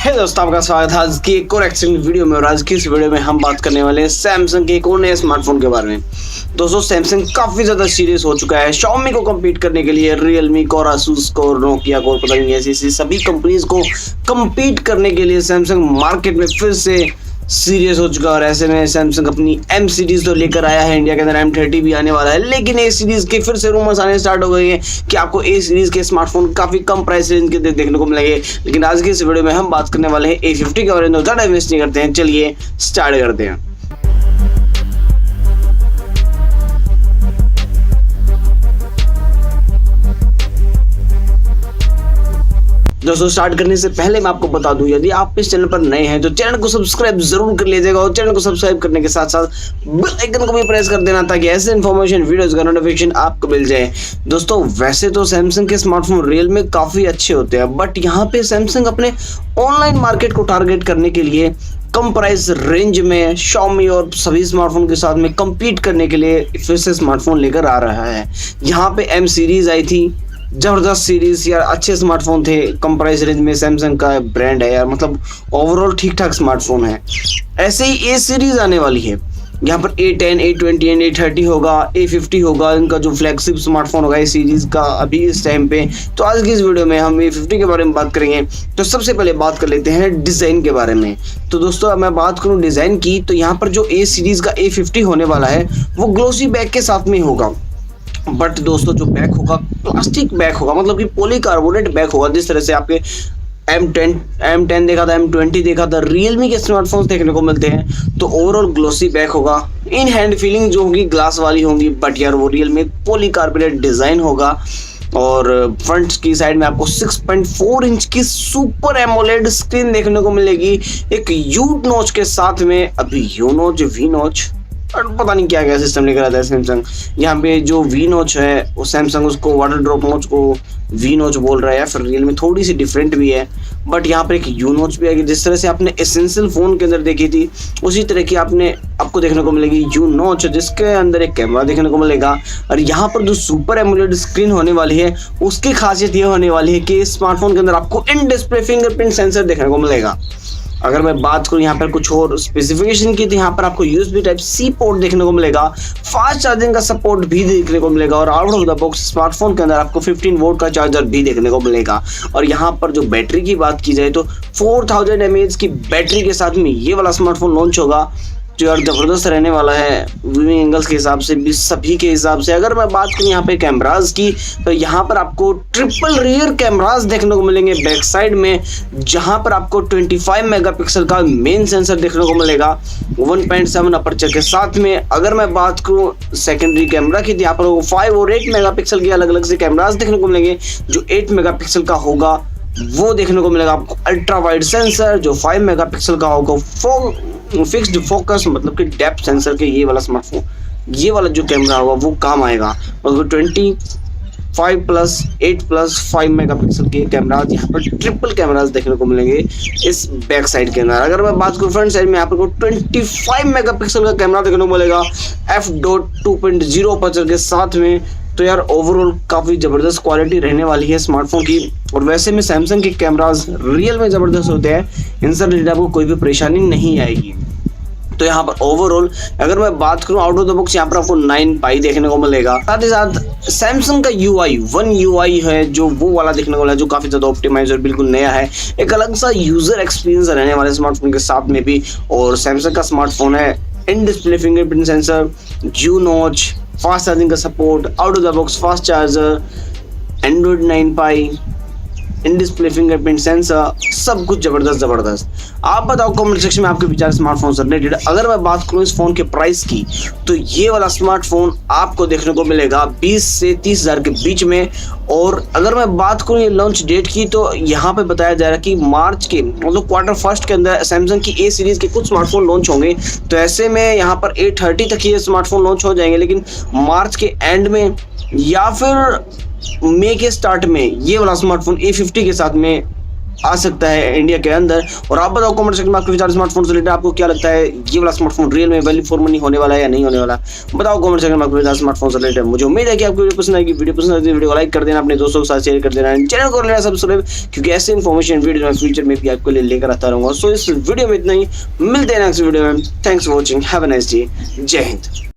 हे दोस्तों, आपका स्वागत है आज की एक और एक्सचेंज वीडियो में। और आज की इस वीडियो में हम बात करने वाले हैं सैमसंग के एक और नए स्मार्टफोन के बारे में। दोस्तों, सैमसंग काफी ज्यादा सीरियस हो चुका है Xiaomi को कम्पीट करने के लिए। रियलमी को, Asus को, नोकिया को, पता नहीं ऐसी सभी कंपनीज को कम्पीट करने के लिए सैमसंग मार्केट में फिर से सीरियस हो चुका है। और ऐसे में सैमसंग अपनी M सीरीज तो लेकर आया है, इंडिया के अंदर M30 भी आने वाला है। लेकिन A सीरीज के फिर से रूमर्स आने स्टार्ट हो गए हैं कि आपको A सीरीज के स्मार्टफोन काफी कम प्राइस रेंज के देखने को मिलेंगे। लेकिन आज की इस वीडियो में हम बात करने वाले हैं A50 के बारे में। ज्यादा इन्वेस्ट नहीं करते हैं, चलिए स्टार्ट करते हैं। दोस्तों, स्टार्ट करने से पहले मैं आपको बता दूं, यदि आप इस चैनल पर नए हैं तो चैनल को सब्सक्राइब जरूर कर लीजिएगा। और चैनल को सब्सक्राइब करने के साथ साथ बेल आइकन को भी प्रेस कर देना ताकि ऐसे इन्फॉर्मेशन वीडियोस का नोटिफिकेशन आपको मिल जाए। दोस्तों, वैसे तो सैमसंग के स्मार्टफोन रियल में काफी अच्छे होते हैं, बट यहाँ पे सैमसंग अपने ऑनलाइन मार्केट को टारगेट करने के लिए कम प्राइस रेंज में Xiaomi और सभी स्मार्टफोन के साथ में कम्पीट करने के लिए फिर से स्मार्टफोन लेकर आ रहा है। यहाँ पे M सीरीज आई थी, जबरदस्त सीरीज यार, अच्छे स्मार्टफोन थे कम प्राइस रेंज में। सैमसंग का ब्रांड है यार, मतलब ओवरऑल ठीक ठाक स्मार्टफोन है। ऐसे ही A सीरीज आने वाली है, यहाँ पर A10, A20 एंड A30 होगा, A50 होगा, इनका जो फ्लैगशिप स्मार्टफोन होगा A सीरीज का अभी इस टाइम पे। तो आज की इस वीडियो में हम A50 के बारे में बात करेंगे। तो सबसे पहले बात कर लेते हैं डिजाइन के बारे में। तो दोस्तों, अब मैं बात करूं डिजाइन की, तो यहाँ पर जो A सीरीज का A50 होने वाला है वो ग्लोसी बैक के साथ में होगा। बट दोस्तों, जो बैक होगा प्लास्टिक बैक होगा, मतलब कि पॉलीकार्बोनेट बैक होगा। जिस तरह से आपके M10 देखा था, M20 देखा था, रियलमी के स्मार्टफोन्स देखने को मिलते हैं, तो ओवरऑल ग्लोसी बैक होगा। इन हैंड फीलिंग जो होगी ग्लास वाली होंगी, बट यार वो रियल में पॉलीकार्बोनेट डिजाइन होगा। और फ्रंट की साइड में आपको 6.4 इंच की सुपर एमोलेड स्क्रीन देखने को मिलेगी, एक यू नॉच के साथ में। अभी यू नॉच, वी नॉच, पता नहीं क्या क्या सिस्टम लेकर आता है सैमसंग। यहाँ पे जो वी नॉच है वो सैमसंग उसको वाटर ड्रॉप नॉच को वी नॉच बोल रहा है, फिर रियल में थोड़ी सी डिफरेंट भी है। बट यहाँ पर एक यू नॉच भी आएगी, जिस तरह से आपने एसेंशियल फोन के अंदर देखी थी उसी तरह की आपको देखने को मिलेगी यू नॉच, जिसके अंदर एक कैमरा देखने को मिलेगा। और यहाँ पर जो सुपर एमोलेड स्क्रीन होने वाली है उसकी खासियत ये होने वाली है कि स्मार्टफोन के अंदर आपको इन डिस्प्ले फिंगरप्रिंट सेंसर देखने को मिलेगा। अगर मैं बात करूं यहाँ पर कुछ और स्पेसिफिकेशन की, तो यहाँ पर आपको USB Type-C पोर्ट देखने को मिलेगा, फास्ट चार्जिंग का सपोर्ट भी देखने को मिलेगा। और out of the box smartphone के अंदर आपको 15 वोल्ट का चार्जर भी देखने को मिलेगा। और यहाँ पर जो बैटरी की बात की जाए तो 4000 mAh की बैटरी के साथ में ये वाला स्मार्टफोन लॉन्च होगा, जो यार जबरदस्त रहने वाला है व्यूइंग एंगल्स के हिसाब से भी, सभी के हिसाब से। अगर मैं बात करूं यहाँ पे कैमरास की, तो यहाँ पर आपको ट्रिपल रियर कैमरास देखने को मिलेंगे बैक साइड में, जहां पर आपको 25 मेगापिक्सल का मेन सेंसर देखने को मिलेगा 1.7 अपर्चर के साथ में। अगर मैं बात करूं सेकेंडरी कैमरा की, तो यहाँ पर 5 और 8 मेगापिक्सल के अलग अलग से कैमरास देखने को मिलेंगे। जो 8 मेगापिक्सल का होगा वो देखने को मिलेगा आपको अल्ट्रा वाइड सेंसर, जो 5 मेगापिक्सल का होगा फिक्स्ड फोकस, मतलब कि डेप्थ सेंसर के ये वाला स्मार्टफोन, ये वाला जो कैमरा होगा वो काम आएगा। और 25 + 8 + 5 मेगापिक्सल के कैमराज, यहाँ पर ट्रिपल कैमराज देखने को मिलेंगे इस बैक साइड के अंदर। अगर मैं बात करूँ फ्रंट साइड में, यहाँ पर 25 मेगापिक्सल का कैमरा देखने को मिलेगा f/2.0 अपर्चर के साथ में। तो यार ओवरऑल काफ़ी ज़बरदस्त क्वालिटी रहने वाली है स्मार्टफोन की। और वैसे में सैमसंग के कैमराज रियल में ज़बरदस्त होते हैं, इनसे रिलेटेड आपको कोई भी परेशानी नहीं आएगी। तो यहाँ पर ओवरऑल अगर मैं बात करूँ आउट ऑफ द बॉक्स, यहाँ पर आपको 9 पाई देखने को मिलेगा। साथ ही साथ सैमसंग का UI वन UI है, जो वो वाला देखने को मिला, जो काफ़ी ज़्यादा ऑप्टिमाइज और बिल्कुल नया है। एक अलग सा यूज़र एक्सपीरियंस रहने वाले स्मार्टफोन के साथ में भी। और सैमसंग का स्मार्टफोन है, in display fingerprint sensor, U notch, fast charging का support, out of the box fast charger, Android 9 Pie, in display fingerprint sensor, सब कुछ जबरदस्त। आप बताओ कमेंट सेक्शन में आपके विचार स्मार्टफोन से रिलेटेड। अगर मैं बात करूं इस फोन के प्राइस की, तो ये वाला स्मार्टफोन आपको देखने को मिलेगा 20 से 30 हज़ार के बीच में। और अगर मैं बात करूं ये लॉन्च डेट की, तो यहाँ पे बताया जा रहा है कि मार्च के, मतलब क्वार्टर फर्स्ट के अंदर सैमसंग की A सीरीज के कुछ स्मार्टफोन लॉन्च होंगे। तो ऐसे में यहाँ पर A30 तक ये स्मार्टफोन लॉन्च हो जाएंगे, लेकिन मार्च के एंड में या फिर मई के स्टार्ट में ये वाला स्मार्टफोन A50 के साथ में आ सकता है इंडिया के अंदर। और आप बताओ कमेंट सेक्शन में आपके विचार स्मार्टफोन से रिलेटेड, आपको क्या लगता है ये वाला स्मार्टफोन रियल में वैल्यू फॉर मनी होने वाला है या नहीं होने वाला। बताओ कमेंट सेक्शन में आपके विचार स्मार्टफोन से रिलेटेड। मुझे उम्मीद है कि आपको वीडियो पसंद आएगी। वीडियो पसंद आती है वीडियो को लाइक कर देना, अपने दोस्तों के साथ शेयर कर देना, चैनल को कर लेना सब्सक्राइब, क्योंकि ऐसे इन्फॉर्मेशन वीडियो में फ्यूचर में भी आपके लिए लेकर आता रहूंगा। सो इस वीडियो में इतना ही, मिलते हैं नेक्स्ट वीडियो में। Thanks for watching, have a nice day, जय हिंद।